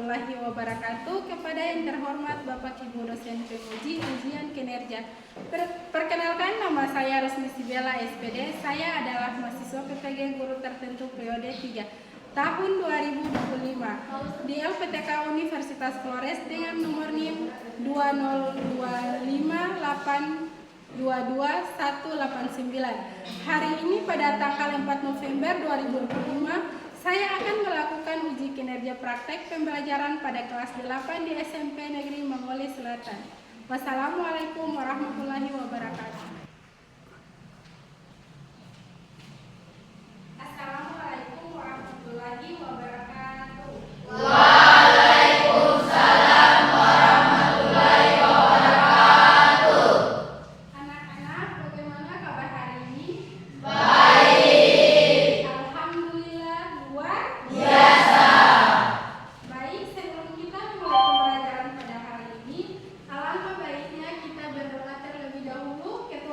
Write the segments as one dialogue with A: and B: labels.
A: warahmatullahi wabarakatuh. Kepada yang terhormat Bapak Ibu dosen penguji ujian kinerja. Perkenalkan, nama saya Rosmi Sibela SPD. Saya adalah mahasiswa PPG Guru Tertentu periode 3 tahun 2025 di LPTK Universitas Flores dengan nomor NIM 20258222189. Hari ini pada tanggal 4 November 2025 saya akan melakukan uji kinerja praktek pembelajaran pada kelas 8 di SMP Negeri Mangole Selatan. Wassalamualaikum warahmatullahi wabarakatuh. Assalamualaikum warahmatullahi wabarakatuh.
B: Waalaikumsalam warahmatullahi wabarakatuh.
A: Anak-anak, bagaimana kabar hari ini?
B: Baik.
A: Alhamdulillah, luar
B: Biasa.
A: baik. Sebelum kita mulai pembelajaran pada hari ini, alangkah baiknya kita berdoa terlebih dahulu kepada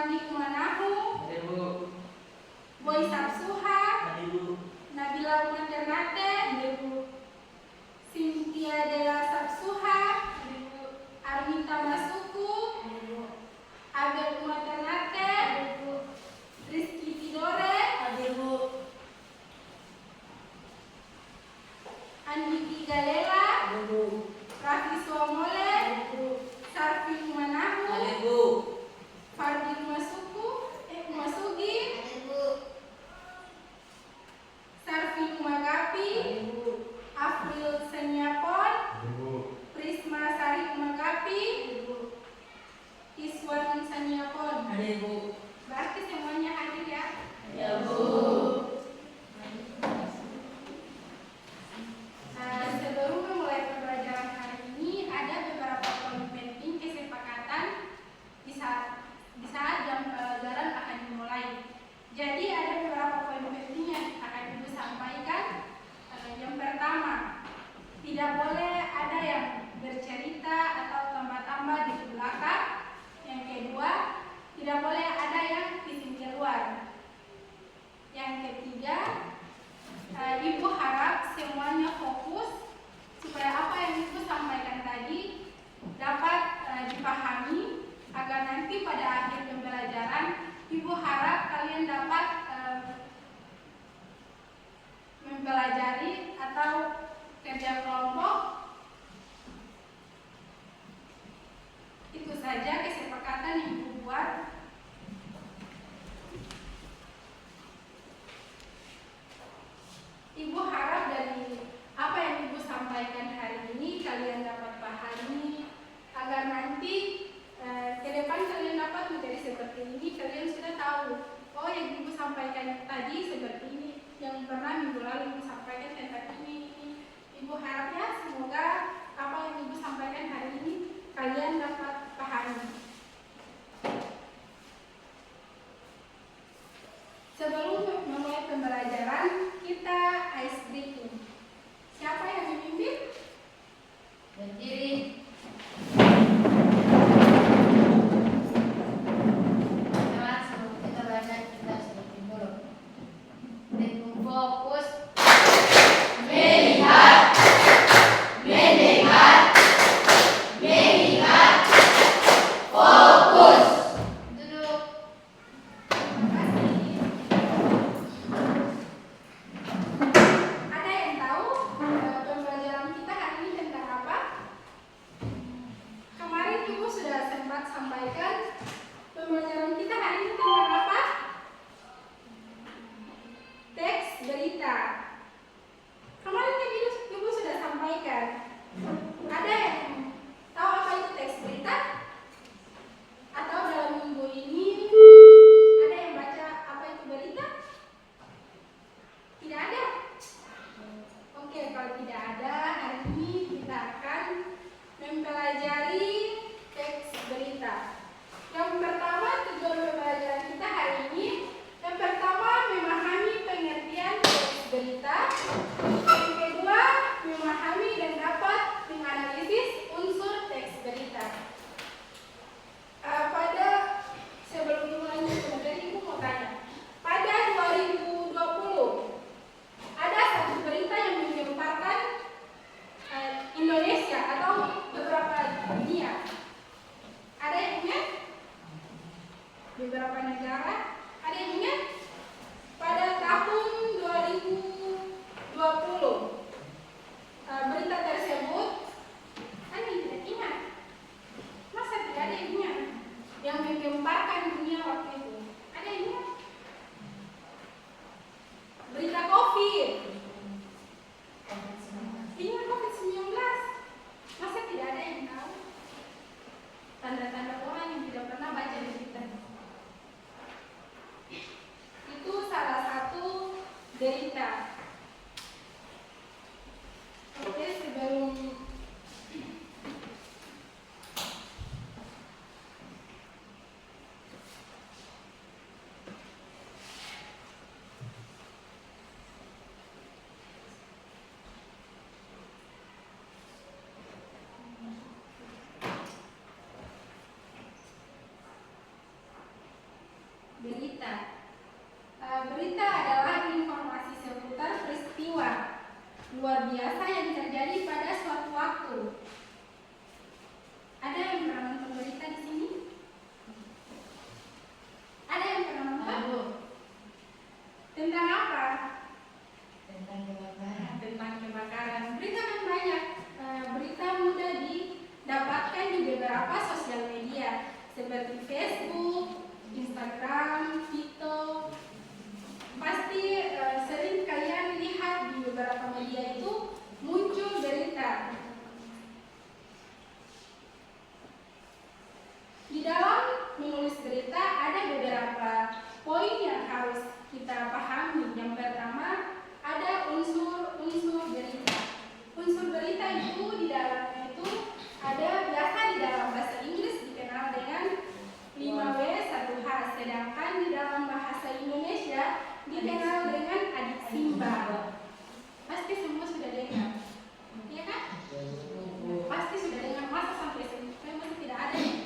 A: Randi Umanahu,
C: Hadir Bu.
A: Boy Sapsuha,
C: Hadir Bu.
A: Nabila Uman Ternate, Cynthia Della Sapsuha, Armita Masuku, Abel Uman Ternate, Rizky Tidore, Andiki Galela, Raffi Suomole, Sarfi Umanahu,
C: Hadir Bu.
A: Fardil Masugi, Sarfi Umagapi, April Seniapon, Prisma Sari Umagapi, Iswan Seniapon.
C: Hadir Bu.
A: Berarti semuanya hadir ya.
C: Ya Bu.
A: Sebelum memulai pembelajaran hari ini, ada beberapa poin penting kesepakatan di saat jam pembelajaran akan dimulai. Jadi ada beberapa poin penting yang akan Ibu sampaikan. Yang pertama, tidak boleh ada yang bercerita atau tambah-tambah di belakang. Yang kedua, tidak boleh ada yang bising keluar. Yang ketiga, Ibu harap semuanya fokus supaya apa yang Ibu sampaikan tadi dapat dipahami agar nanti pada akhir pembelajaran Ibu harap kalian dapat mempelajari atau kerja kelompok. Itu saja kesepakatan yang Ibu buat. Ibu harap dari apa yang Ibu sampaikan hari ini kalian dapat pahami agar nanti ke depan kalian dapat menjadi seperti ini. Kalian sudah tahu, oh yang Ibu sampaikan tadi seperti ini, yang pernah minggu lalu Ibu sampaikan tentang ini. Ibu harap ya semoga apa yang Ibu sampaikan hari ini kalian dapat pahami. Sebelum memulai pembelajaran, kita ice breaking. Siapa yang memimpin?
B: Berdiri. Teman, sebelum kita belajar, kita sedikit dulu. Dengan fokus. Melihat. Mendengar. Mengingat. Fokus. Duduk.
A: Ada yang tahu pembelajaran kita hari ini tentang apa? Kemarin Ibu sudah sempat sampaikan pembelajaran kita hari ini tentang apa? Teks berita. Kemarin Ibu sudah sampaikan. Ada yang tahu apa itu teks berita? Atau dalam minggu ini ada yang baca apa itu berita? Tidak ada? Oke, kalau tidak ada, hari ini kita akan mempelajari teks berita. Yang pertama, tujuan pembelajaran kita hari ini, yang pertama memahami pengertian teks berita. Yang kedua, memahami dan dapat menganalisis unsur teks berita. Sebelum dimulai materi, Ibu mau tanya. Pada 2020 ada satu berita yang menggemparkan Indonesia atau beberapa dunia. Ada yang ingat? Beberapa negara. Ada yang ingat? Pada tahun 2020 berita tersebut kan tidak ingat. Masa tidak ada yang ingat? Yang menggemparkan dunia waktu itu. Ada yang ingat? Berita COVID. Ingat COVID-19? Masa tidak ada yang tahu? Tanda-tanda orang yang tidak pernah baca berita. Itu salah satu berita. Oke, sebelum berita. Berita adalah informasi seputar peristiwa luar biasa yang terjadi pada suatu waktu. Ada yang pernah nonton berita di sini? Ada yang pernah nonton?
B: Lalu
A: Tentang apa?
B: tentang kebakaran.
A: Tentang kebakaran. Berita kan banyak. Berita mudah didapatkan di beberapa sosial media seperti Facebook, Instagram, TikTok. Pasti sering kalian lihat di beberapa media itu muncul berita. Di dalam menulis berita ada beberapa poin yang harus kita pahami. Yang pertama, ada unsur berita. Unsur berita itu di dalamnya itu ada biasa di dalam bahasa Inggris dikenal dengan 5W 1H, sedangkan di dalam bahasa Indonesia dikenal dengan adik simba. Pasti semua sudah dengar, ya kan? Pasti sudah dengar, masa sampai SMP masih tidak ada ya?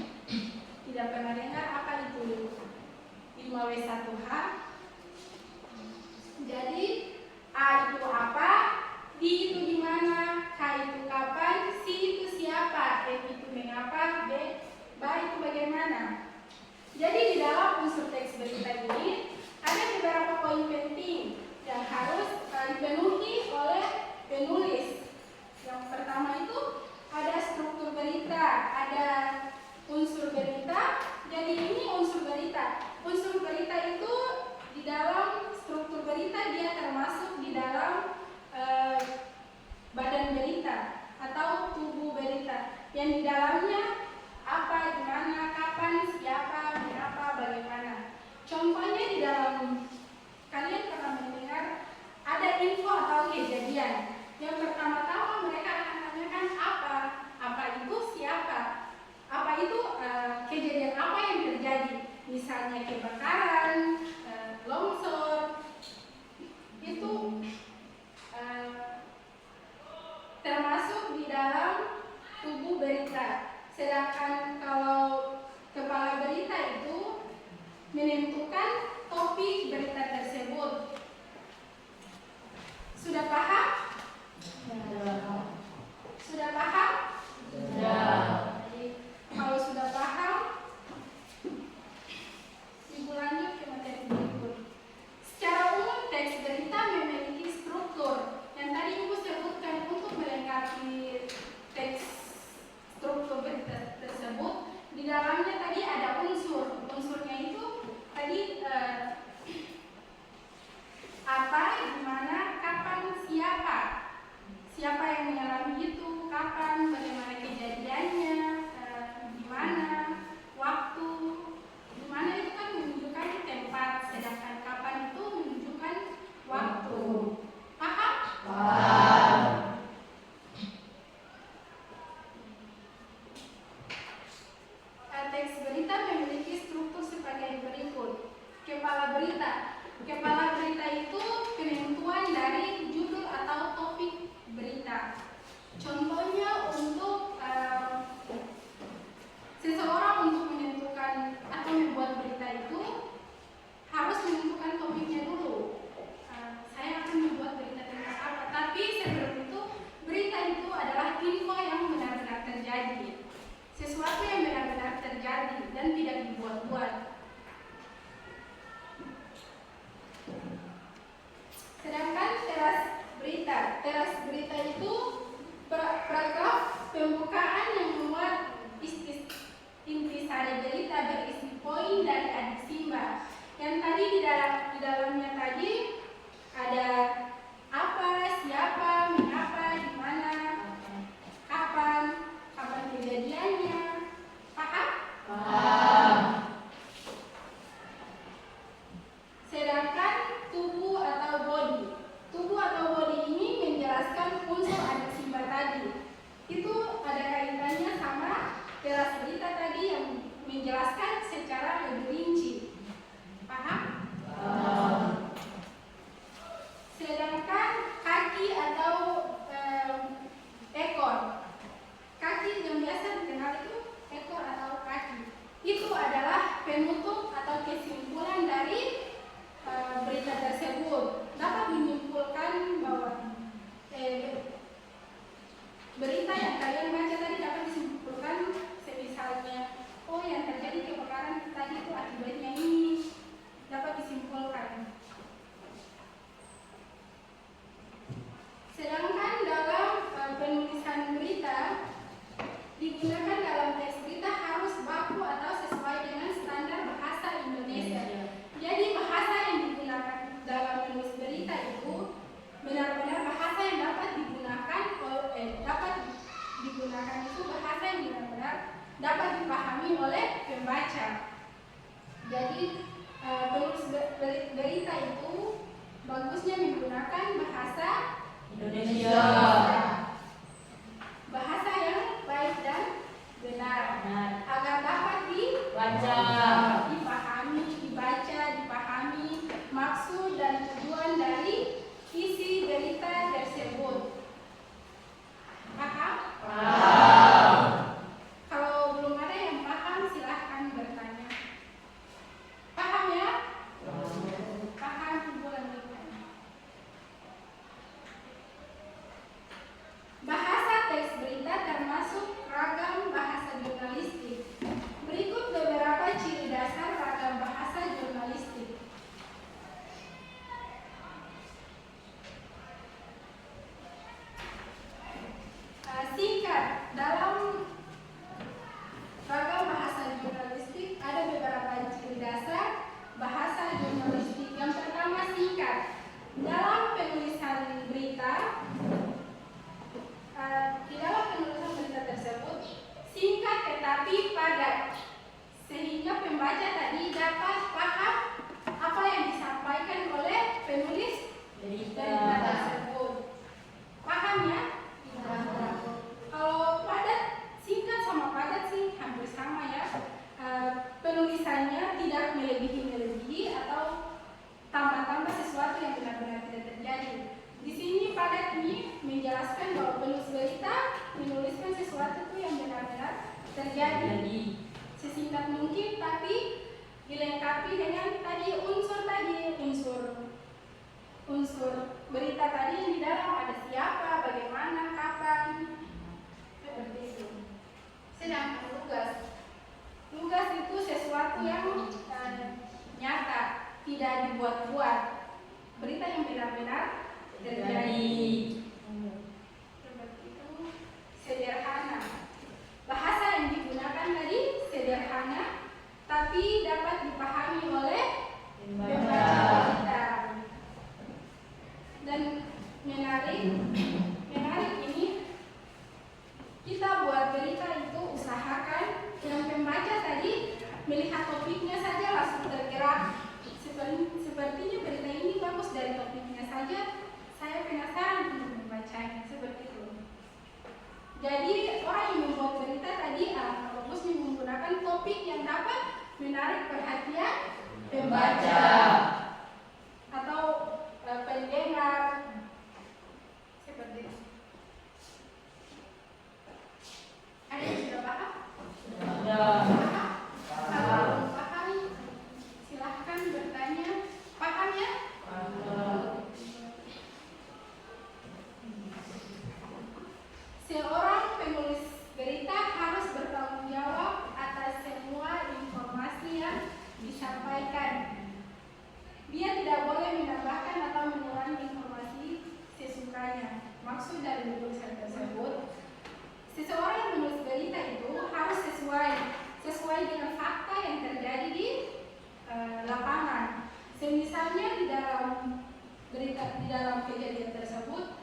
A: Tidak pernah dengar apa itu 5W 1H. Jadi A itu apa, D itu di mana, K itu kapan, C itu siapa, F itu mengapa, B itu bagaimana. Jadi di dalam unsur teks berita ini ada beberapa poin penting yang harus dipenuhi oleh penulis. Yang pertama itu ada struktur berita, ada unsur berita. Jadi ini unsur berita. Unsur berita itu di dalam struktur berita dia termasuk di dalam badan berita atau tubuh berita yang di dalamnya apa, di mana, kapan, siapa, mengapa, bagaimana. Contohnya di dalam kalian pernah mendengar ada info atau kejadian. Yang pertama-tama mereka akan tanyakan apa itu siapa, apa itu kejadian apa yang terjadi. Misalnya kebakaran, longsor, itu termasuk di dalam tubuh berita. Sedangkan kalau kepala berita itu menentukan topik berita tersebut. Sudah paham? Sudah paham? Kalau sudah paham, Ibu lanjut ke materi berikut. Secara umum teks berita memiliki struktur yang tadi Ibu sebutkan. Untuk melengkapi teks struktur berita tersebut, di dalamnya tadi ada unsur. Unsurnya itu tadi apa, di mana, kapan, siapa. Siapa yang mengalami itu, kapan, bagaimana kejadiannya, di mana, waktu. Di mana itu kan menunjukkan tempat, sedangkan kapan itu menunjukkan waktu. Paham? Teks berita memiliki struktur sebagai berikut. Kepala berita. Kepala berita itu penentuan dari judul atau topik berita. Contohnya untuk seseorang untuk menentukan atau membuat berita itu harus menentukan topiknya dulu. Saya akan membuat berita tentang apa, tapi sebelum itu berita itu adalah info yang benar-benar terjadi, sesuatu yang benar-benar terjadi dan tidak dibuat-buat. yaitu bagusnya menggunakan bahasa
C: Indonesia.
A: bahasa yang baik dan benar
C: Benar.
A: agar dapat
C: Baca.
A: dipahami, dibaca, dipahami maksud dan tujuan dari isi berita tersebut. Paham?
C: Paham.
A: Kalau belum ada yang paham, silahkan bertanya. Paham ya? Paham, boleh bertanya. Bahasa teks berita termasuk ragam bahasa jurnalistik. Berikut beberapa ciri dasar ragam bahasa jurnalistik. Singkat. Dalam ragam bahasa jurnalistik ada beberapa ciri dasar bahasa jurnalistik. Yang pertama, singkat. Dalam penulisan berita, di dalam penulisan berita tersebut singkat tetapi padat, sehingga pembaca tadi dapat paham apa yang disampaikan oleh penulis berita tersebut. Paham ya? Kalau padat, singkat sama padat sih hampir sama ya. Penulisannya tidak melebihi atau tambah-tambah sesuatu yang benar-benar tidak terjadi. Di sini padat ini menjelaskan bahwa penulis berita menuliskan sesuatu itu yang benar-benar terjadi sesingkat mungkin, tapi dilengkapi dengan unsur berita tadi yang di dalam ada siapa, bagaimana, kapan, seperti itu. Sedangkan tugas itu sesuatu yang nyata, tidak dibuat-buat, berita yang benar-benar terjadi. Seperti itu. Sederhana. Bahasa yang digunakan tadi sederhana, tapi dapat dipahami oleh pembaca berita. Dan menarik ini, kita buat berita itu usahakan yang pembaca tadi melihat topiknya saja langsung tergerak. Sepertinya berita ini bagus dari topiknya saja, saya penasaran untuk membacanya, seperti itu. Jadi orang yang membuat berita tadi bagusnya menggunakan topik yang dapat menarik perhatian pembaca atau pendengar, seperti itu. Ada yang sudah paham? Paham? Kalau belum paham, silahkan bertanya. Paham ya? Seorang penulis berita harus bertanggung jawab atas semua informasi yang disampaikan. Dia tidak boleh menambahkan atau mengurangi informasi sesukanya. Maksud dari tulisan tersebut, seseorang yang menulis berita itu harus sesuai dengan fakta yang terjadi di lapangan. Semisalnya di dalam kejadian tersebut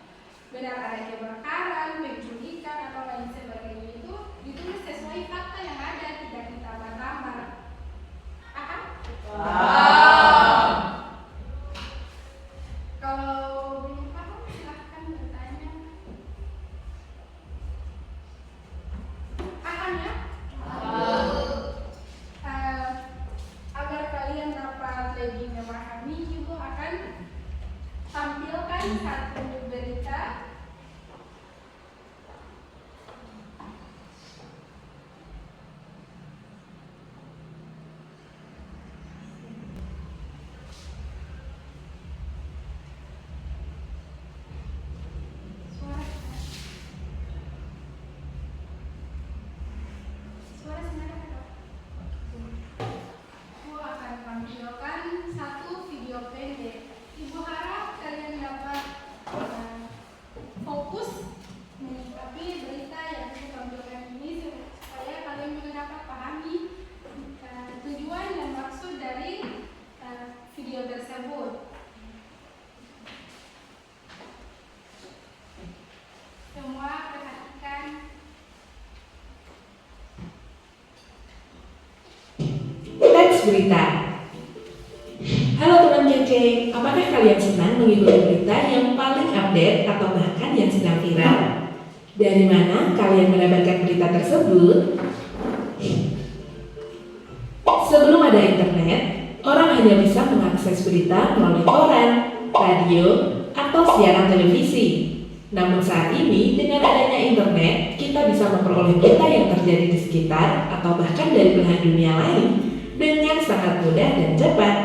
A: benar ada kebakaran, penculikan atau lain sebagainya, itu ditulis sesuai fakta yang ada, tidak ditambah-tambah. Paham? Kalau belum paham, silahkan bertanya. Paham ya? Agar kalian dapat lebih memahami, Ibu akan tampilkan satu berita. Suara senada kan? Ibu akan tampilkan satu video pendek. Ibu harap kalian dapat fokus menyikapi berita yang Ibu tampilkan ini supaya kalian juga dapat pahami tujuan dan maksud dari video tersebut. Semua perhatikan.
D: Teks berita. Halo teman kece, apakah kalian senang mengikuti berita yang paling update atau bahkan yang sedang viral? Dari mana kalian mendapatkan berita tersebut? Sebelum ada internet, orang hanya bisa mengakses berita melalui koran, radio, atau siaran televisi. Namun saat ini, dengan adanya internet, kita bisa memperoleh berita yang terjadi di sekitar atau bahkan dari belahan dunia lain dengan sangat mudah dan cepat.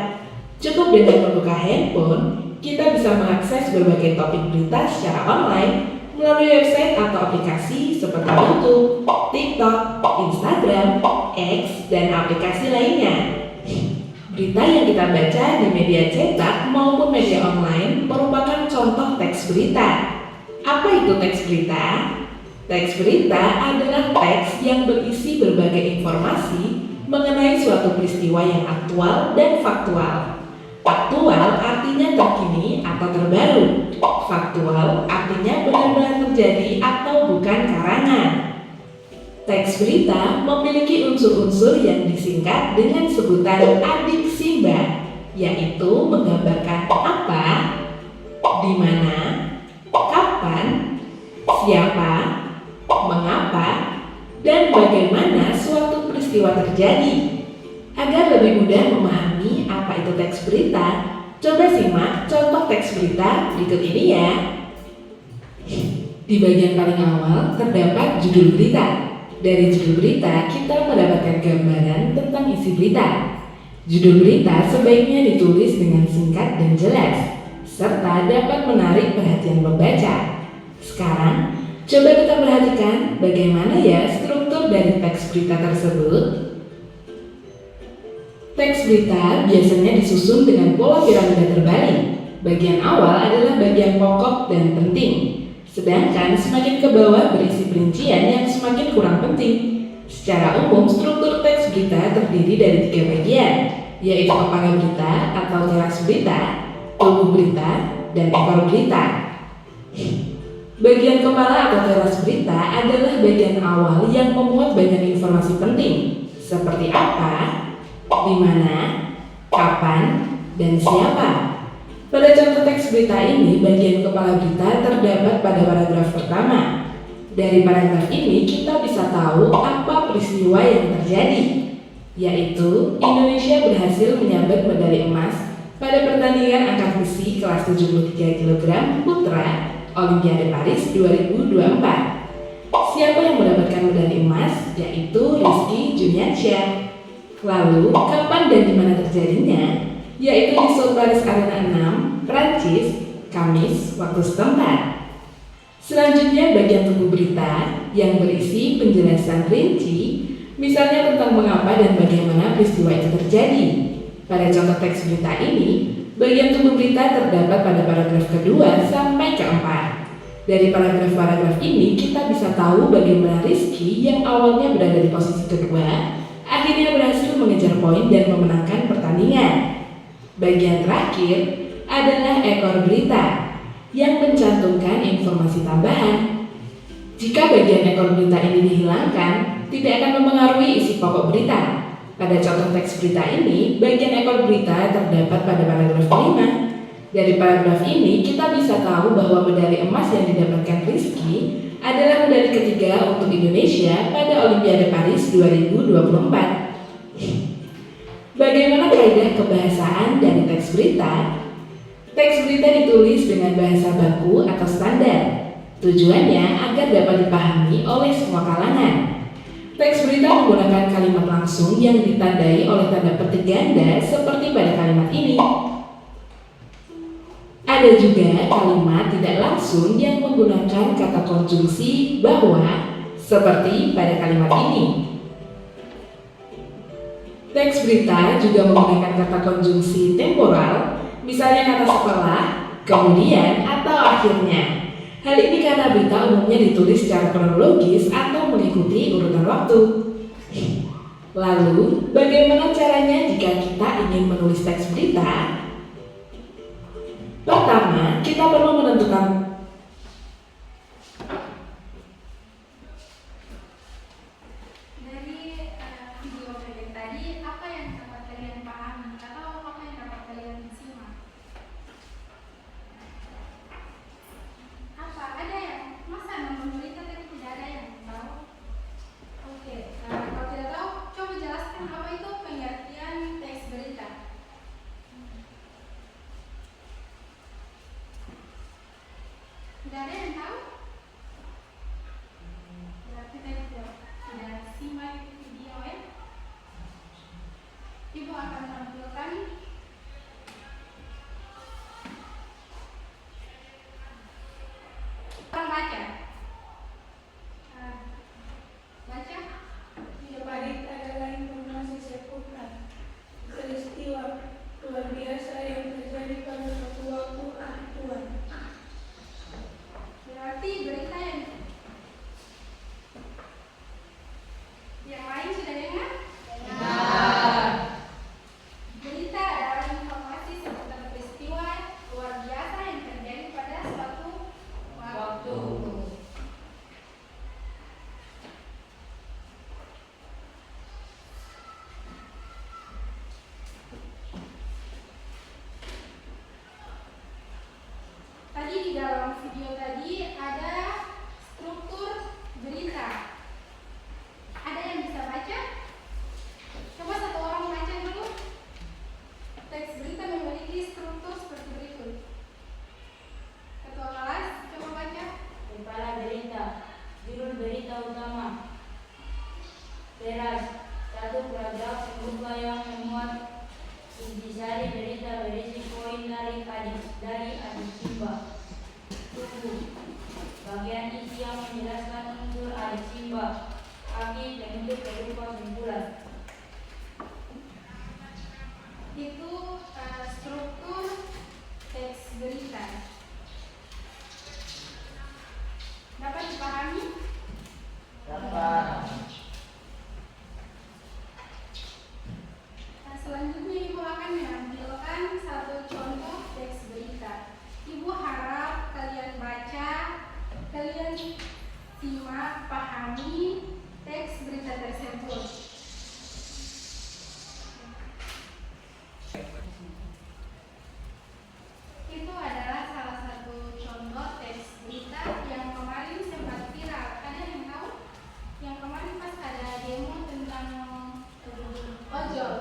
D: Cukup dengan membuka handphone, kita bisa mengakses berbagai topik berita secara online melalui website atau aplikasi seperti YouTube, TikTok, Instagram, X, dan aplikasi lainnya. Berita yang kita baca di media cetak maupun media online merupakan contoh teks berita. Apa itu teks berita? Teks berita adalah teks yang berisi berbagai informasi mengenai suatu peristiwa yang aktual dan faktual. Aktual artinya terkini atau terbaru. Faktual artinya benar-benar terjadi atau bukan karangan. Teks berita memiliki unsur-unsur yang disingkat dengan sebutan adiksimba, yaitu menggambarkan apa, di mana, kapan, siapa, mengapa, dan bagaimana suatu peristiwa terjadi. Agar lebih mudah memahami apa itu teks berita, coba simak contoh teks berita berikut ini ya. Di bagian paling awal terdapat judul berita. Dari judul berita, kita mendapatkan gambaran tentang isi berita. Judul berita sebaiknya ditulis dengan singkat dan jelas, serta dapat menarik perhatian pembaca. Sekarang, coba kita perhatikan bagaimana ya struktur dari teks berita tersebut. Teks berita biasanya disusun dengan pola piramida terbalik. Bagian awal adalah bagian pokok dan penting, sedangkan semakin ke bawah berisi perincian yang semakin kurang penting. Secara umum, struktur teks berita terdiri dari 3 bagian, yaitu kepala berita atau teras berita, tubuh berita, dan ekor berita. Bagian kepala atau teras berita adalah bagian awal yang memuat banyak informasi penting, seperti apa, di mana, kapan, dan siapa. Pada contoh teks berita ini, bagian kepala berita terdapat pada paragraf pertama. Dari paragraf ini, kita bisa tahu apa peristiwa yang terjadi, yaitu Indonesia berhasil menyabet medali emas pada pertandingan angkat besi kelas 73 kg putra Olimpiade Paris 2024. Siapa yang mendapatkan medali emas? Yaitu Rizky Juniansyah. Lalu, kapan dan di mana terjadinya? Yaitu di South Paris Arena 6, Prancis, Kamis, waktu setempat. Selanjutnya bagian tubuh berita yang berisi penjelasan rinci, misalnya tentang mengapa dan bagaimana peristiwa itu terjadi. Pada contoh teks berita ini, bagian tubuh berita terdapat pada paragraf kedua sampai keempat. Dari paragraf-paragraf ini, kita bisa tahu bagaimana Rizky yang awalnya berada di posisi kedua, akhirnya berhasil mengejar poin dan memenangkan pertandingan. Bagian terakhir adalah ekor berita yang mencantumkan informasi tambahan. Jika bagian ekor berita ini dihilangkan, tidak akan mempengaruhi isi pokok berita. Pada contoh teks berita ini, bagian ekor berita terdapat pada paragraf 5. Dari paragraf ini, kita bisa tahu bahwa medali emas yang didapatkan Rizky adalah medali ketiga untuk Indonesia pada Olimpiade Paris 2024. Bagaimana kaidah kebahasaan dari teks berita? Teks berita ditulis dengan bahasa baku atau standar. Tujuannya agar dapat dipahami oleh semua kalangan. Teks berita menggunakan kalimat langsung yang ditandai oleh tanda petik ganda seperti pada kalimat ini. Ada juga kalimat tidak langsung yang menggunakan kata konjungsi bahwa, seperti pada kalimat ini. Teks berita juga menggunakan kata konjungsi temporal, misalnya kata setelah, kemudian, atau akhirnya. Hal ini karena berita umumnya ditulis secara kronologis atau mengikuti urutan waktu. Lalu, bagaimana caranya jika kita ingin menulis teks berita? Pertama, kita perlu menentukan
A: dari video pendek tadi, apa yang dapat kalian pahami atau apa yang dapat kalian
C: bagian isi yang menjelaskan unsur adesiva. Kaki bentuk berupa simpulan.
A: Itu struktur teks berita. Dapat dipahami?
C: Dapat.
A: Nah, selanjutnya Ibu akan menampilkan satu contoh teks berita. Ibu harap kalian baca, kalian simak, pahami teks berita tersebut. Itu adalah salah satu contoh teks berita yang kemarin sempat viral. Ada yang tahu? Yang kemarin pas ada demo tentang ojol.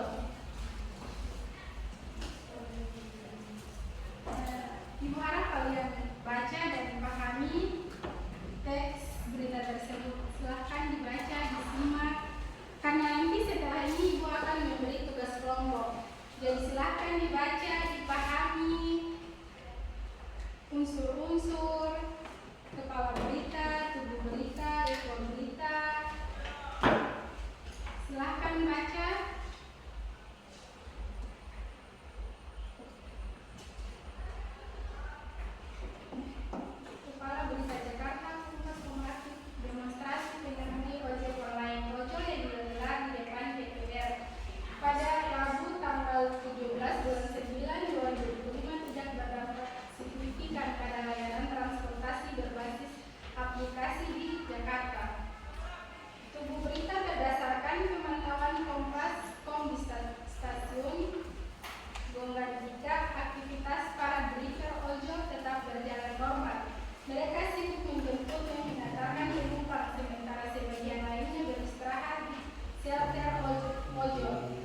A: Ibu harap kalian baca dan pahami teks berita tersebut. Silahkan dibaca, disimak. Karena nanti setelah ini Ibu akan memberi tugas kelompok. Jadi silahkan dibaca, dipahami unsur-unsur kepala berita, tubuh berita, ekor berita. Silahkan baca. Kepala Berita Jakarta Kumpas Kooperatif demonstrasi pengemudi ojek online ojol yang digelar di depan DPR pada Rabu tanggal 17 bulan 9 2025 tidak berdampak signifikan pada layanan transportasi berbasis aplikasi di Jakarta. Tubuh berita berdasarkan pemantauan Kompas.com di stasiun Gonggadika, aktivitas para driver ojol tetap berjalan normal. Mereka sibuk menjemput dan mengantarkan penumpang, sementara sebagian lainnya beristirahat di shelter ojol.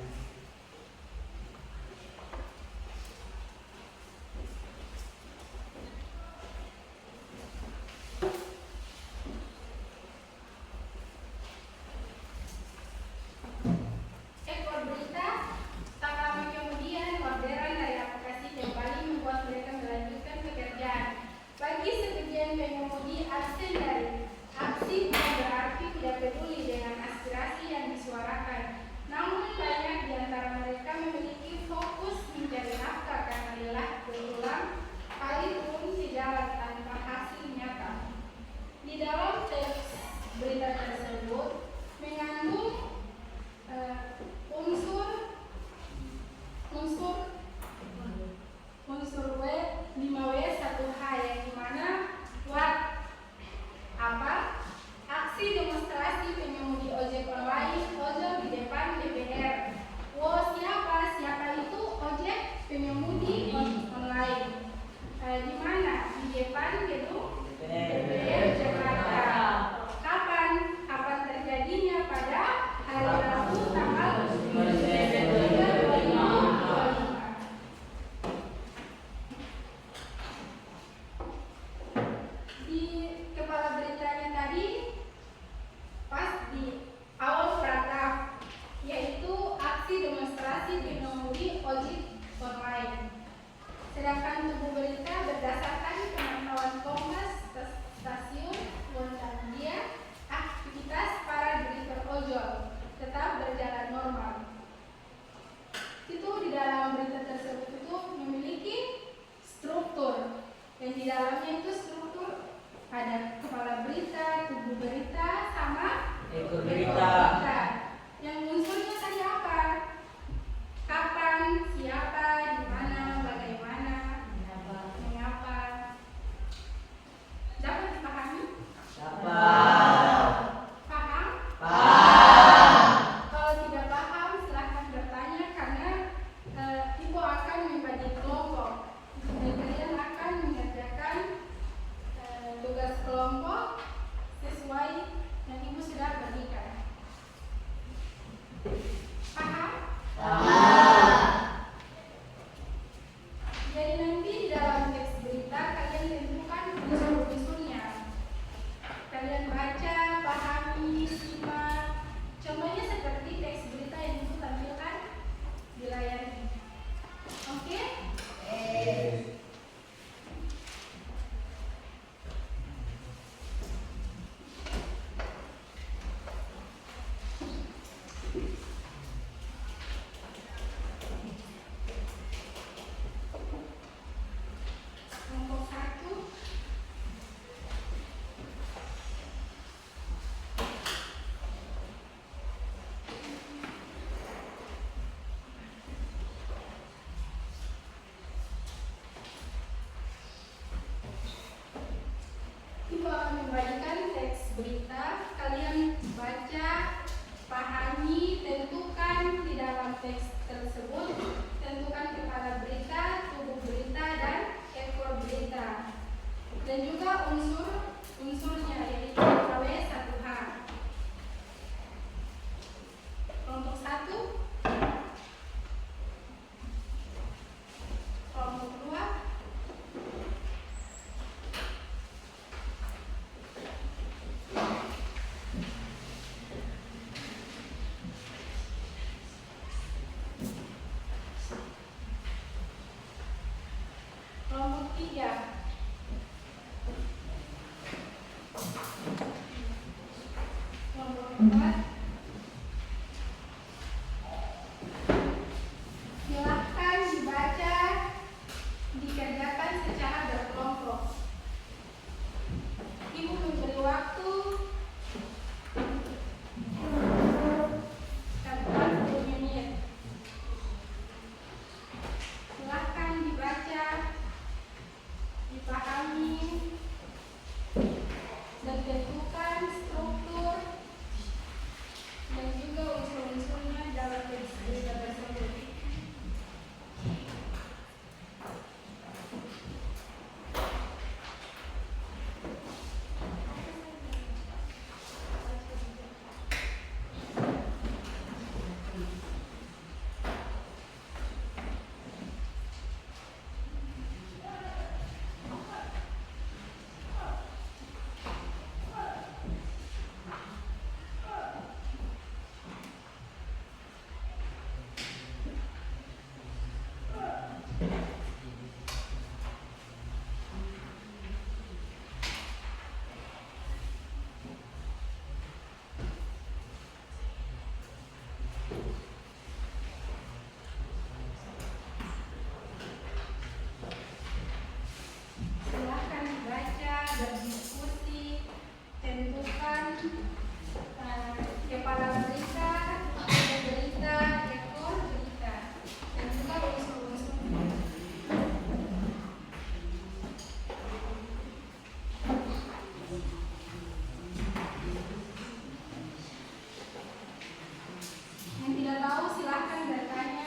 A: Ekor berita, tak lama kemudian orderan dari aplikasi kembali membuat mereka melanjutkan pekerjaan. Bagi sebagian pengemudi, absen dari aksi bukan berarti tidak peduli dengan aspirasi yang disuarakan. Namun banyak di antara mereka memiliki fokus mencari nafkah karena lelah berulang kali turun ke jalan tanpa hasil nyata. Di dalam teks berita tersebut mengandung unsur W5W1H yang dimana aksi demonstrasi pengemudi ojek online ojol di depan DPR. Siapa itu ojek pengemudi online? Di mana? Di depan gedung DPR Jakarta. Kapan terjadinya? Pada hari Rabu tanggal 9 Desember 2025. Di kepala beritanya tadi pas di awal paragraf, yaitu aksi demonstrasi pengemudi ojek online. Sedangkan tubuh berita berdasarkan pemantauan Kompas stasiun Gonggadika, aktivitas para driver ojol tetap berjalan normal. Itu di dalam berita tersebut itu memiliki struktur, dan di dalamnya itu struktur ada kepala berita, tubuh berita, sama
C: Ekor
A: berita.
C: berita.
A: Yang unsurnya tadi apa? Kapan, siapa, di mana, bagaimana, mengapa. Dapat dipahami?
C: Dapat.
A: Paham? Kalau tidak paham, silahkan bertanya karena Ibu akan membagi kelompok. Dan kalian akan mengerjakan tugas kelompok sesuai yang Ibu sudah bagikan. 3. Kelompok 4. Silahkan dibaca, dikerjakan secara berkelompok. Ibu memberi waktu 40 menit. Silahkan dibaca, dipahami, dan tentukan struktur dan juga unsur-unsurnya dalam teks berita tersebut. Silahkan dibaca, berdiskusi, tentukan kepala berita, berita, ekor berita, dan juga unsur-unsurnya. Yang tidak tahu silahkan bertanya.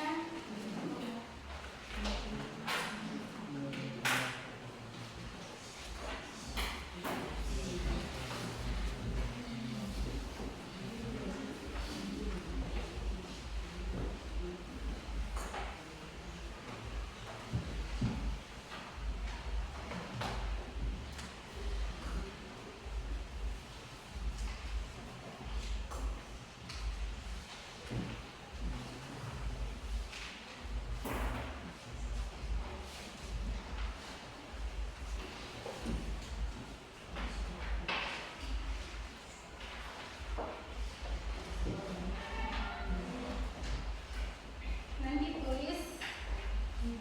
A: Nanti tulis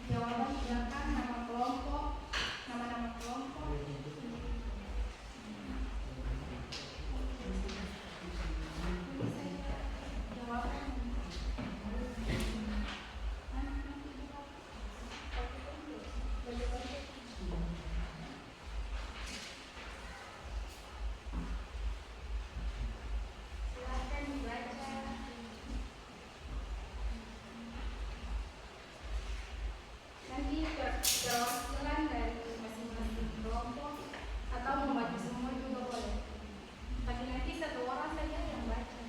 A: jawaban di belakang nama kelompok, nama-nama kelompok. Tulis saja jawaban. Silahkan dibaca. Nanti perwakilan dari masing-masing kelompok atau membaca semua juga boleh. Tapi nanti satu orang saja yang baca.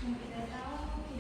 A: Yang tidak tahu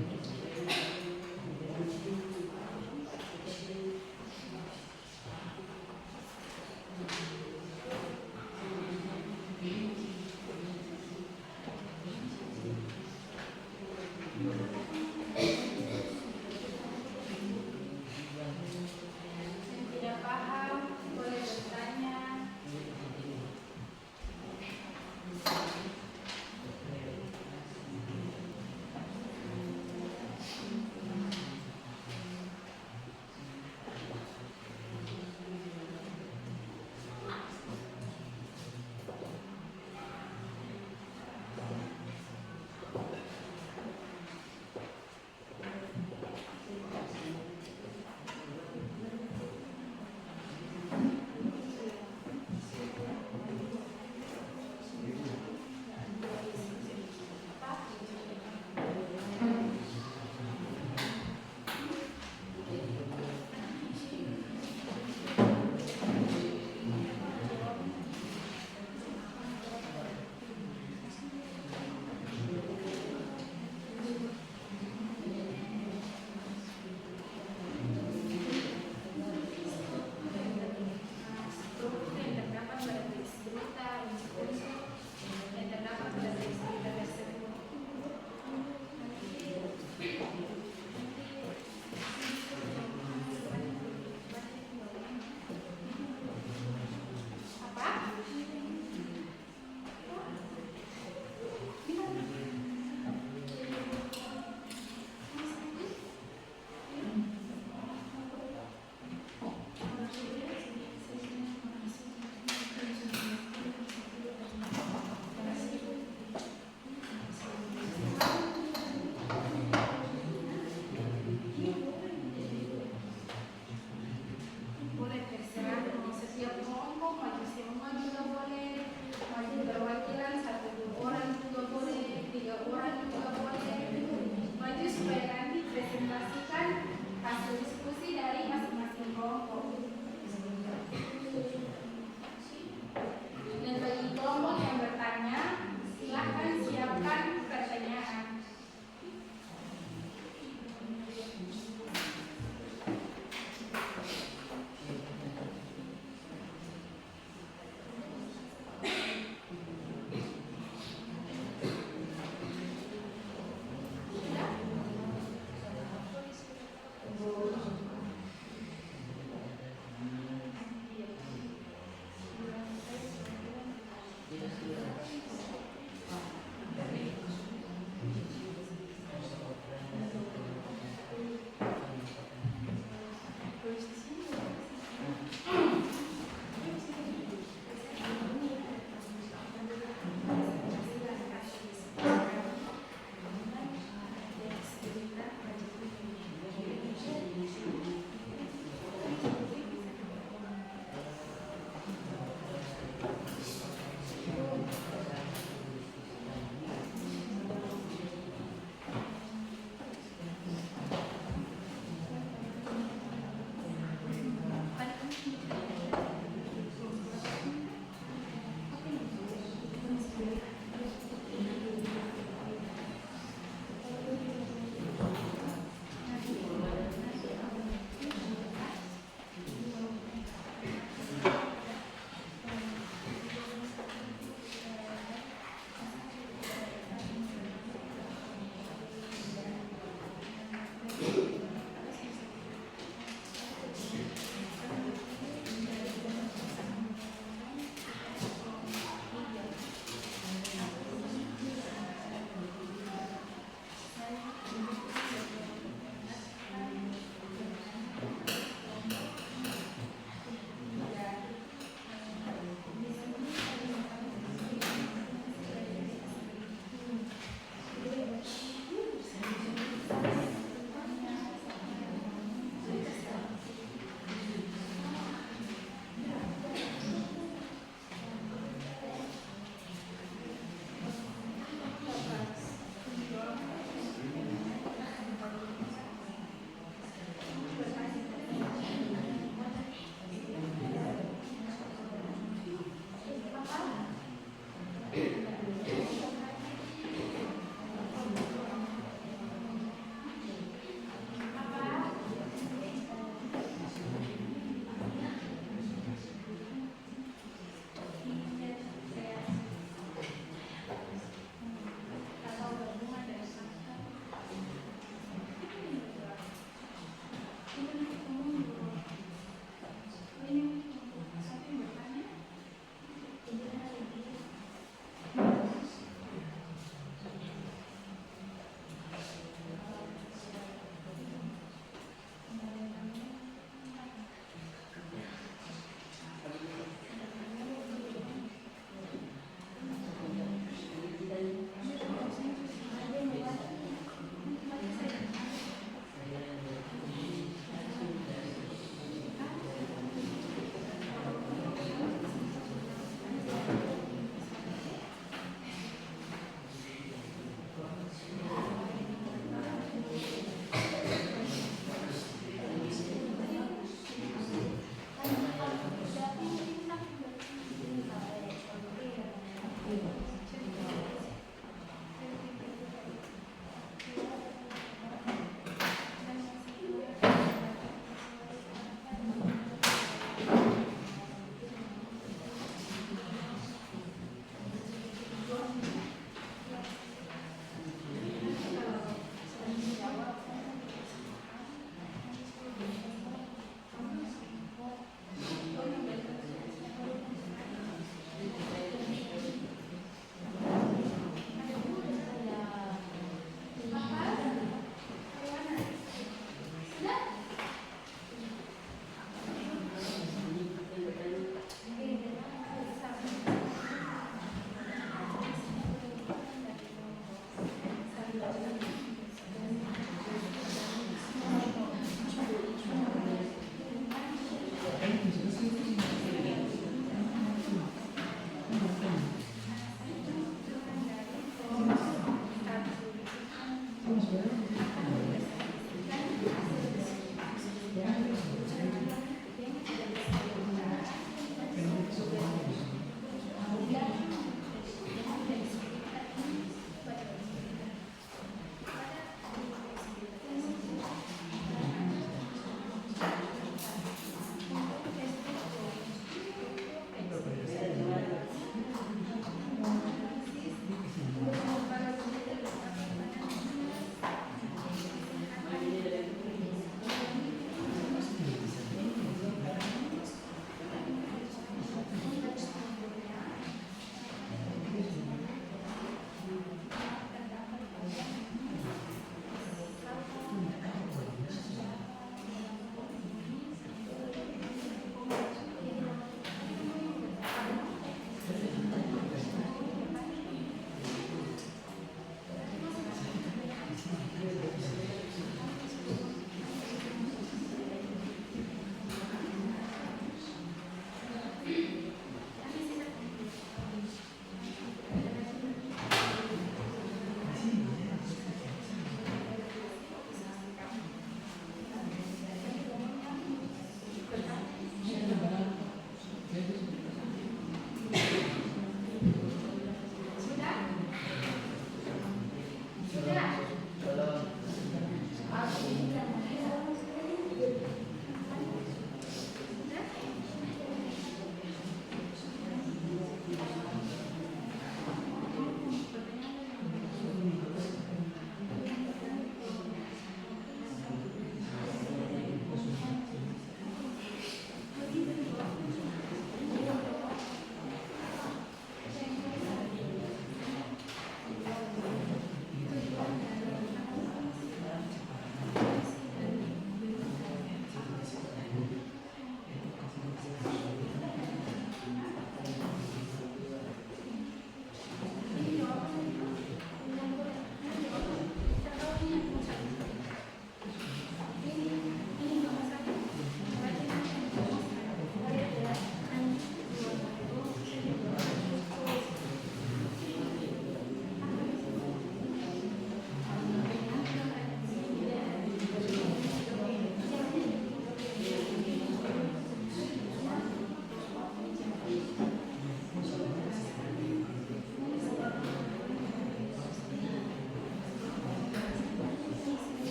A: Yang tidak paham boleh bertanya.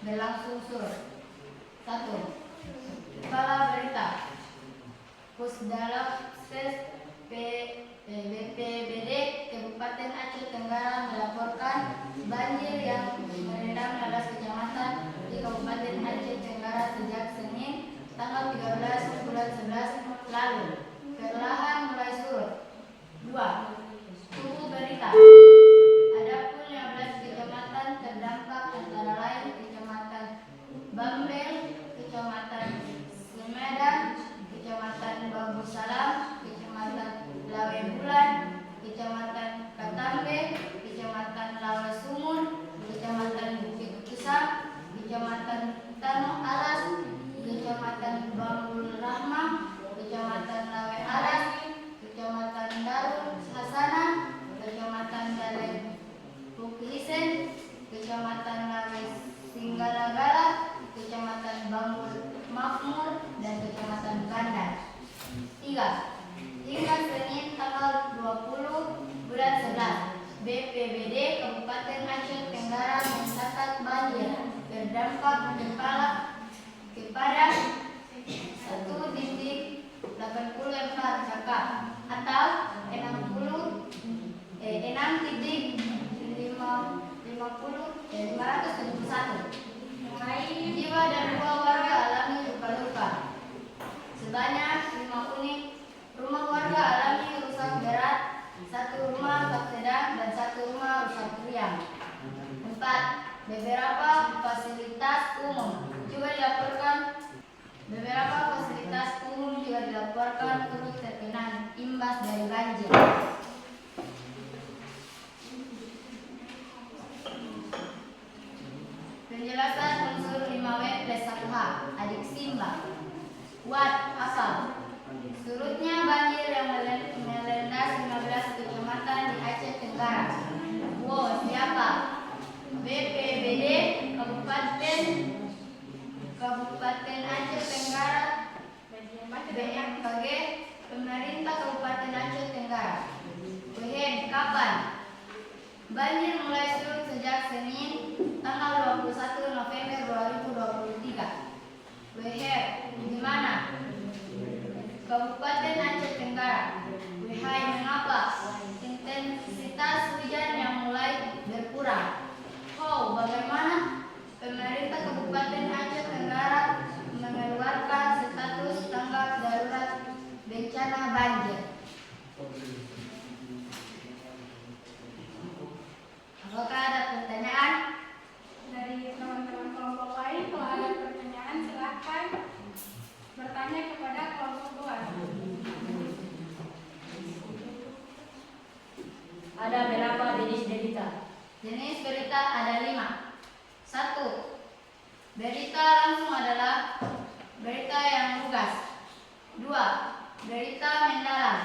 B: berlangsung surut. 1. Kepala berita Pusdalab Ses BPBD Kabupaten Aceh Tenggara melaporkan banjir yang merendam 16 kecamatan di Kabupaten Aceh Tenggara sejak Senin tanggal 13 bulan 11 lalu. Perlahan mulai surut. 2. Suhu berita. Adapun 15 kecamatan terdampak antara lain Kecamatan Bambel, Kecamatan Semedan, Kecamatan Babu Salam, Kecamatan Lawe Bulan, Kecamatan Katambe, Kecamatan Lawe Sumur, Kecamatan Bukit Kusam, Kecamatan Tanah Alas, Kecamatan Bambul Rahmah, Kecamatan Lawe Alas, Kecamatan Darul Hasanah, Kecamatan Dalai Bukihisen, Kecamatan Lawe Singgalagala, Kecamatan Bambul Makmur, dan Kecamatan Kandar. 3. Hingga Senin tanggal 20 bulan 11, BPBD Kabupaten Aceh Tenggara mencatat banjir berdampak kepada 1,84 kakak atau 571 jiwa dan 2 warga alami luka-luka. Sebanyak 5 unit rumah warga alami rusak berat, 1 rumah rusak sedang, dan 1 rumah rusak ringan. 4. Beberapa fasilitas umum juga dilaporkan turut terkena imbas dari banjir. Penjelasan unsur 5W+1H adik Simba. Wat asal. Surutnya banjir yang melendas 15 kecamatan di Aceh Tenggara. Wo siapa? BPBD Kabupaten Aceh Tenggara, BMKG, pemerintah Kabupaten Aceh Tenggara. Wehen, kapan? Banjir mulai surut sejak Senin tanggal 21 November 2023. Weher, di mana? Kabupaten Aceh Tenggara. Wehai, mengapa? Intensitas hujan yang mulai berkurang. How, bagaimana? Pemerintah Kabupaten Aceh Tenggara mengeluarkan status tanggap darurat bencana banjir. Apakah ada pertanyaan?
A: Dari teman-teman kelompok lain, kalau ada pertanyaan silakan bertanya kepada kelompok 2.
C: Ada berapa jenis berita?
B: Jenis berita ada 5. 1. Berita langsung adalah berita yang lugas. 2. Berita mendalam,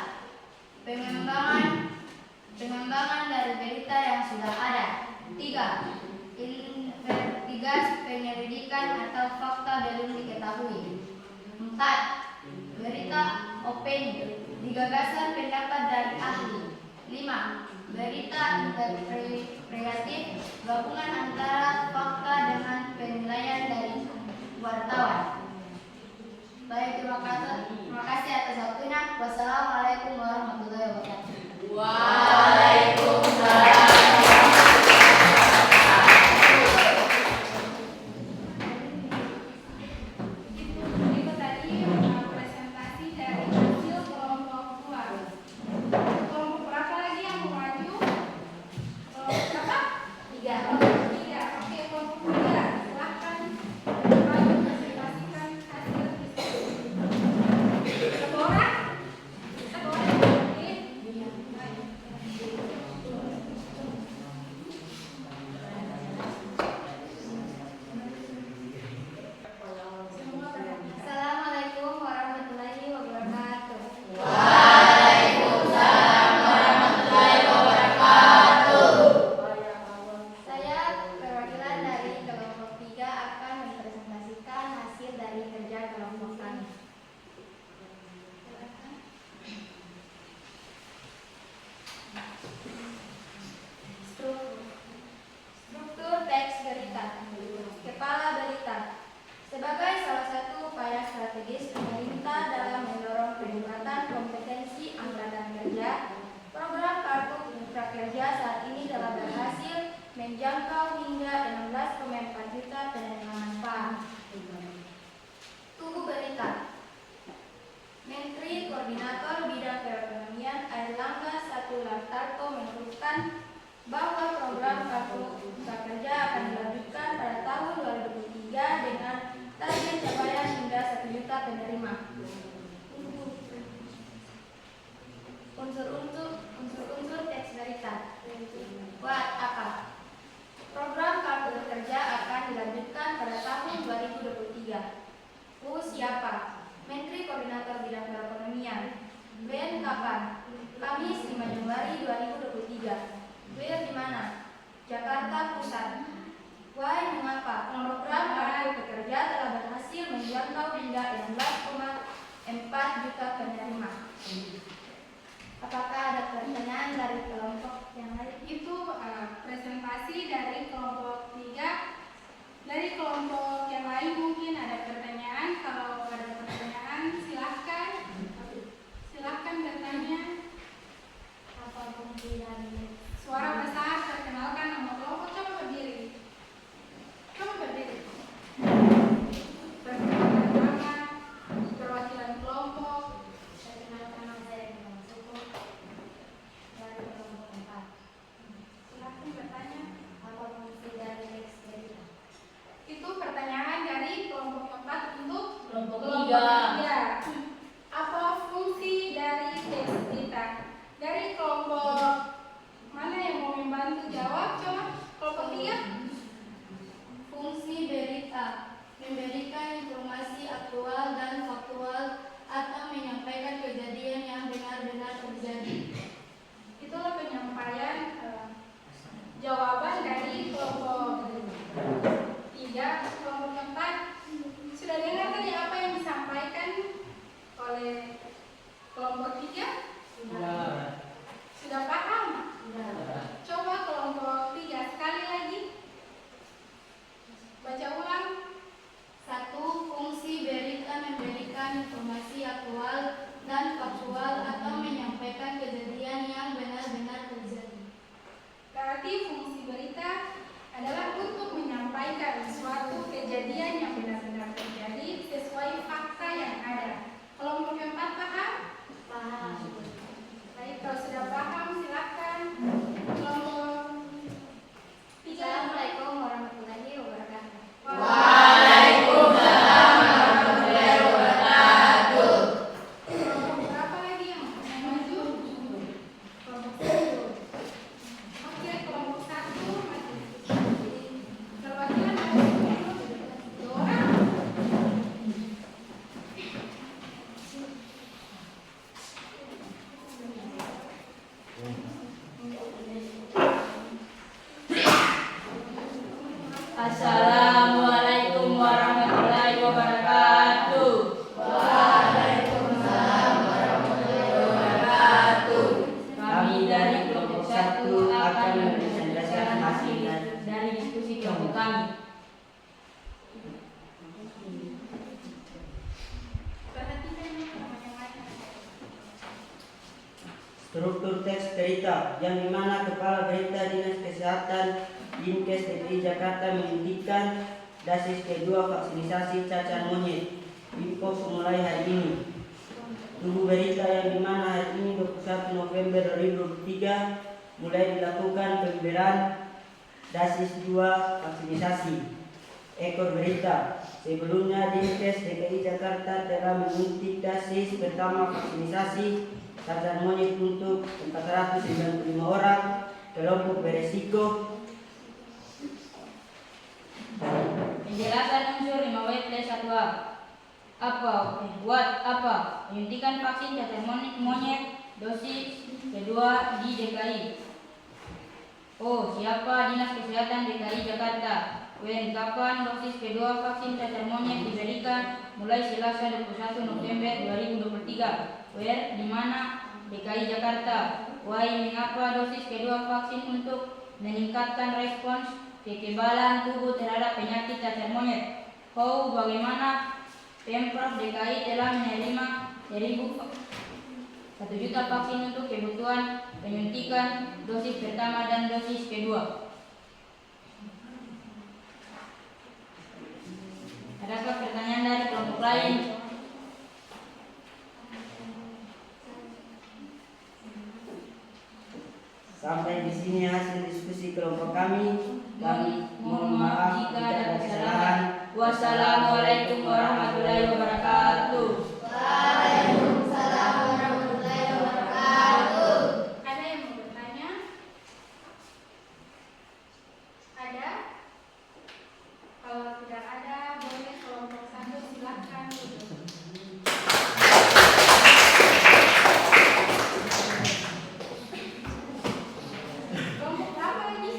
B: pengembangan dari berita yang sudah ada. 3. Investigasi penyelidikan atau fakta belum diketahui. 4. Berita opini, gagasan pendapat dari ahli. 5. Berita interpretatif, gabungan antara fakta dengan penilaian dari wartawan. Baik, terima kasih atas waktunya. Wassalamualaikum warahmatullahi wabarakatuh.
C: Waalaikumsalam.
A: Itu tadi presentasi dari hasil kelompok 2. Kelompok berapa lagi yang mau maju? Berapa? 3. Oke, kelompok 3 silahkan maju.
B: Jakarta Pusat. Why, mengapa? Program Kartu Pekerja telah berhasil menjangkau hingga 16,4 juta penerima. Apakah ada pertanyaan dari kelompok yang lain?
A: Itu presentasi dari kelompok 3. Dari kelompok yang lain mungkin ada pertanyaan. Kalau ada pertanyaan silahkan bertanya.
B: Apa fungsi dari
A: Suara besar, perkenalkan nama kelompok. Coba berdiri. Perkenalkan nama, perwakilan kelompok.
B: perkenalkan nama saya dengan suku dari kelompok 4.
A: Silahkan bertanya.
B: Apa fungsi dari Expedita?
A: Itu pertanyaan dari kelompok 4 untuk
C: Kelompok
A: tiga. Apa fungsi dari Expedita? Dari kelompok mana yang mau membantu jawab? Coba kelompok 3.
B: Fungsi berita memberikan informasi aktual dan faktual atau menyampaikan kejadian yang benar-benar terjadi.
A: Itulah penyampaian jawaban dari kelompok 3. Kelompok 4 sudah dengar tadi apa yang disampaikan oleh kelompok 3? Sudah paham? Coba kelompok 3 sekali lagi. Baca ulang.
B: 1. Fungsi berita memberikan informasi aktual dan faktual atau menyampaikan kejadian yang benar-benar terjadi.
A: Berarti fungsi berita adalah untuk menyampaikan suatu kejadian yang benar-benar terjadi sesuai fakta yang ada. Kelompok 4 paham?
B: Paham.
A: Baik, kalau sudah paham silakan. Kelompok 3.
B: Assalamualaikum warahmatullahi wabarakatuh.
A: Kelompok berapa lagi yang maju? Kelompok 1. Oke, kelompok 1 masih. Perwakilan ada 2 orang.
C: Assalamualaikum warahmatullahi wabarakatuh. Kami dari kelompok 1 akan mempresentasikan hasil dari diskusi kelompok kami.
A: Perhatikan yang lain.
E: Struktur teks berita yang dimana Kepala Berita Dinas Kesehatan Dinkes DKI Jakarta menghentikan dosis kedua vaksinasi cacar monyet. Info mulai hari ini. Tunggu berita yang dimana hari ini 21 November 2023 mulai dilakukan pemberian dosis 2 vaksinasi. Ekor berita. Sebelumnya Dinkes DKI Jakarta telah menyuntik dosis pertama vaksinasi cacar monyet untuk 495 orang kelompok beresiko.
C: Penjelasan unsur 5W+1A. Apa? Menyuntikan vaksin cacar monyet dosis kedua di DKI. Oh, siapa Dinas Kesehatan DKI Jakarta? When, kapan dosis kedua vaksin cacar monyet diberikan? Mulai Selasa 21 November 2023. Where, di mana? DKI Jakarta. Why, mengapa dosis kedua vaksin untuk meningkatkan respons kekebalan tubuh terhadap penyakit cacar monyet. How, bagaimana? Pemprov DKI telah menerima 1 juta vaksin untuk kebutuhan penyuntikan dosis pertama dan dosis kedua. Adakah pertanyaan dari kelompok lain?
E: Sampai di sini hasil diskusi kelompok kami.
C: Mohon maaf jika ada kesalahan. Wassalamualaikum warahmatullahi wabarakatuh.
B: Waalaikumsalam warahmatullahi wabarakatuh.
A: Ada yang mau bertanya? Ada? Kalau tidak ada, boleh kelompok 1 silakan duduk. Kelompok berapa lagi?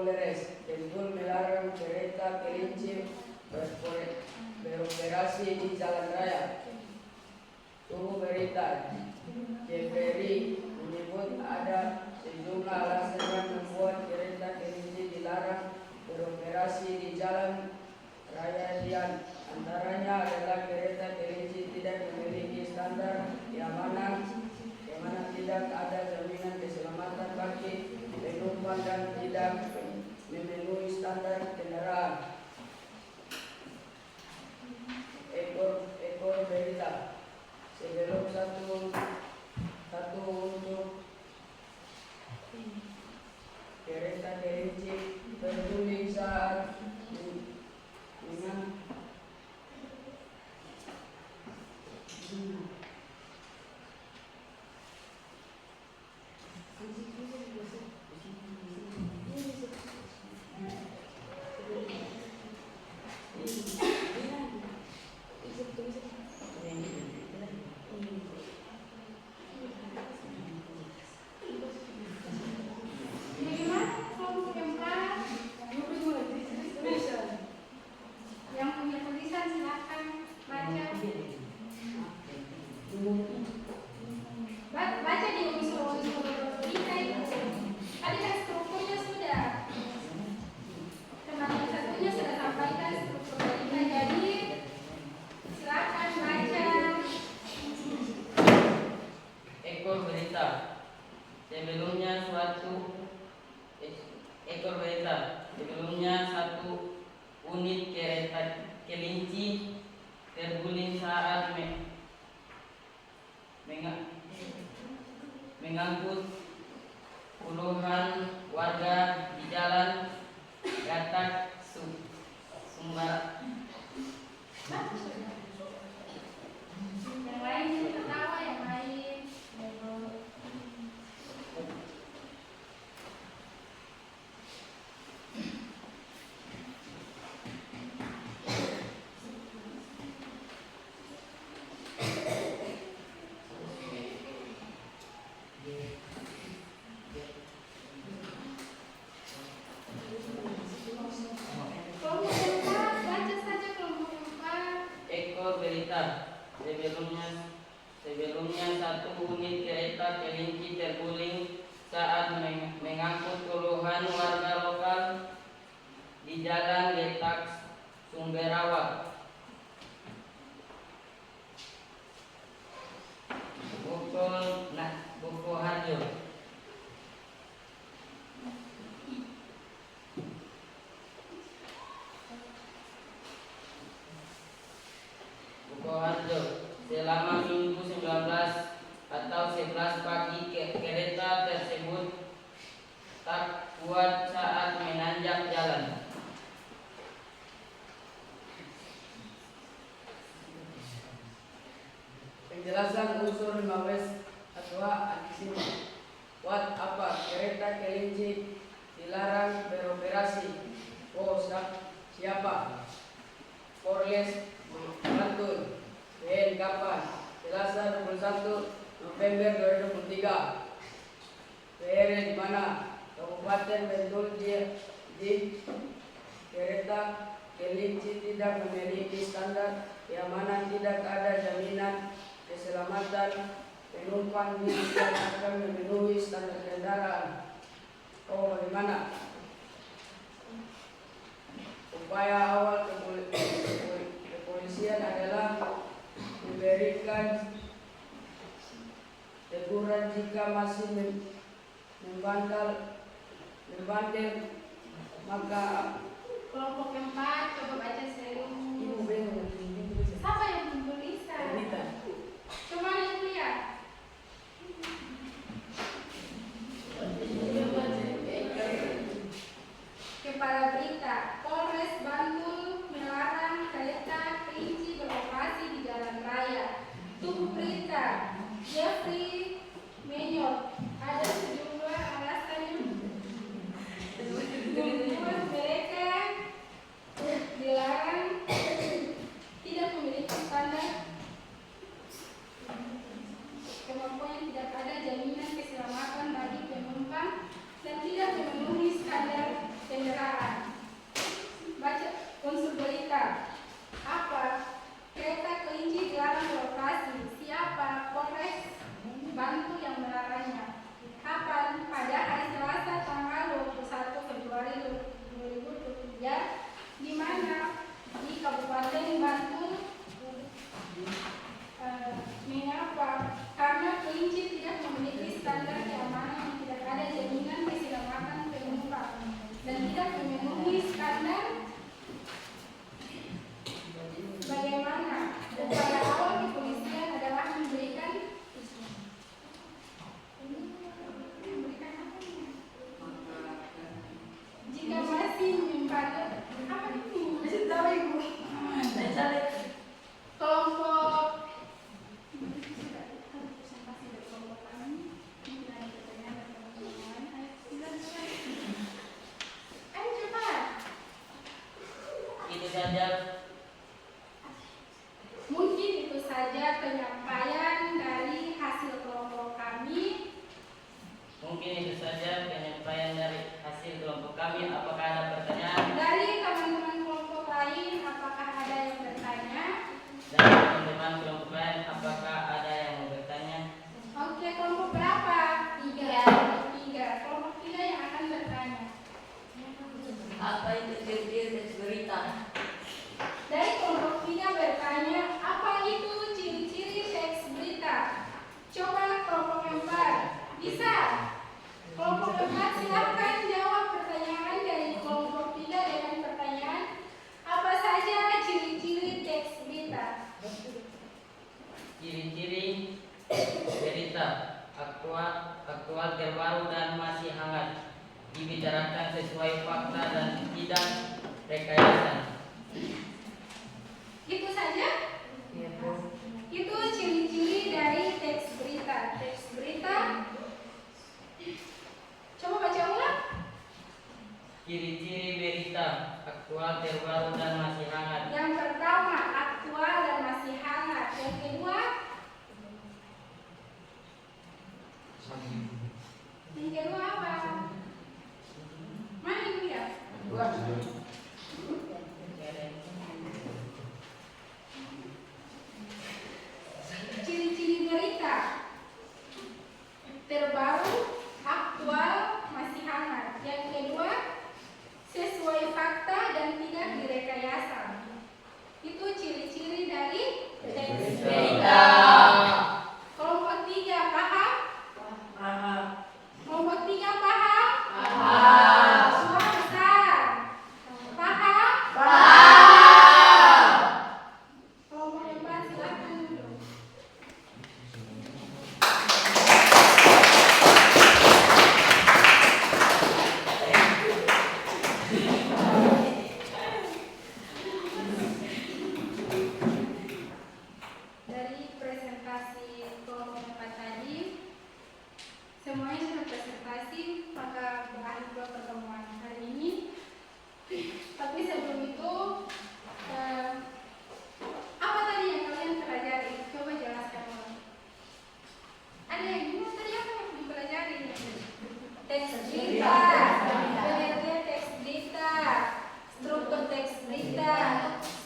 F: Polres, Bentul melarang kereta kelinci beroperasi di jalan raya. Tunggu berita, JPRI menyebut ada sejumlah alasan yang membuat kereta kelinci dilarang beroperasi di jalan raya Dian. Antaranya adalah kereta kelinci tidak memiliki standar keamanan, tidak ada jaminan keselamatan bagi penumpang dan tidak memenuhi standar kendaraan. Ekor berita sebelum satu untuk kereta kelinci terguling saat
A: Bagaimana kelompok yang empat? Yang punya tulisan silakan baca. Baca di unsur berita itu. Tadi kan strukturnya sudah. Kemarin satunya sudah sampaikan struktur berita. Jadi silakan baca.
C: Ekor berita. Sebelumnya satu unit kereta kelinci terguling saat mengangkut puluhan warga di jalan Gatak Sumbar.
A: Yang lain jadi ketawa, yang lain. Kelompok yang empat, baca saja kelompok yang empat.
C: Ekor berita. Sebelumnya satu unit kereta kelinci terguling saat mengangkut puluhan warga lokal di Jalan Letak Sumberawa. Bukoharjo. Selama Minggu 19 atau 11 pagi kereta tersebut tak kuat saat menanjak jalan.
F: Penjelasan unsur 15 Atwa Antisipasi. Buat apa kereta kelinci dilarang beroperasi? Oh, siapa? Polres Bantul. Ben kapan? Selasa 21 November 2023. PR di mana? Kabupaten Bantul di kereta kelinci tidak memiliki standar keamanan, tidak ada jaminan keselamatan penumpang yang akan memenuhi standar kendaraan. Oh, bagaimana? Upaya awal kepolisian adalah memberikan teguran jika masih membandel, maka
A: Kelompok yang empat, coba baca serius. Siapa yang tulisan? Coba yang lihat. Kepala berita, Polres Bantul melarang kereta kelinci beroperasi di jalan raya. Tubuh berita, Jeffrey Menyor, ada sejumlah alasan yang membuat mereka dilarang kendaraan. Baca unsur berita. Apa? Kereta kelinci dilarang beroperasi. Siapa? Polres Bantu yang melarangnya. Kapan? Pada hari Selasa tanggal 21 Februari 2023. Di mana? Di Kabupaten Bantul. Mengapa? Karena kelinci tidak memiliki standar keamanan, tidak ada jaminan keselamatan penumpang, dan tidak memenuhi standar. Bagaimana? Upaya awal kepolisian adalah memberikan jika masih membantu apa ini? Masih tahu ibu? Kelompok
C: Itu saja.
A: mungkin itu saja penyampaian dari hasil kelompok kami.
C: Mungkin itu saja penyampaian dari hasil kelompok kami. Apakah ada pertanyaan?
A: Dari teman-teman kelompok lain, apakah ada yang bertanya?
C: Dari teman-teman kelompok lain, apakah ada yang mau bertanya?
A: Oke, kelompok berapa? 3. Kelompok 3 yang akan bertanya.
F: Apa itu ciri-ciri teks berita?
A: Dari kelompok 3 bertanya, apa itu ciri-ciri teks berita? Coba kelompok 4. Bisa? Kelompok 4 silahkan jawab pertanyaan dari kelompok 3 dengan pertanyaan, apa saja ciri-ciri teks berita?
C: Ciri-ciri berita aktual, terbaru dan masih hangat, dibicarakan sesuai fakta dan tidak rekayasa.
A: Itu saja? Itu ciri-ciri dari teks berita. Teks berita. Coba baca ulang.
C: Ciri-ciri berita aktual, terbaru dan masih hangat.
A: Yang pertama, aktual dan masih hangat. Yang kedua, apa? Mana ibu ya? Ciri-ciri berita terbaru, aktual, masih hangat. Yang kedua, sesuai fakta dan tidak direkayasa. Itu ciri-ciri dari teks berita. Kelompok 3 paham?
F: Paham.
A: Kelompok 3 paham?
F: Paham.
A: Suara besar. Paham?
F: Paham.
A: Kelompok 4 silakan duduk. Dari presentasi kelompok 4 tadi, semuanya sudah presentasi, maka berakhir dua pertemuan hari ini. Tapi sebelum itu, apa tadi yang kalian pelajari? Coba jelaskan dulu. Ada yang bingung tadi apa yang dipelajari? Teks berita, pengertian teks berita, struktur teks berita.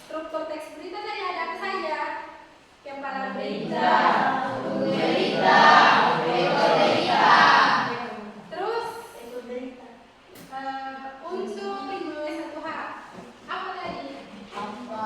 A: Struktur teks berita tadi ada apa saja? Kepala berita, berita, terus unsur 5W1H. Apa tadi? Apa?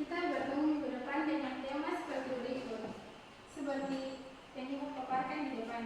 A: kita bertemu minggu depan dengan tema seperti berikut. Seperti yang ibu paparkan di depan.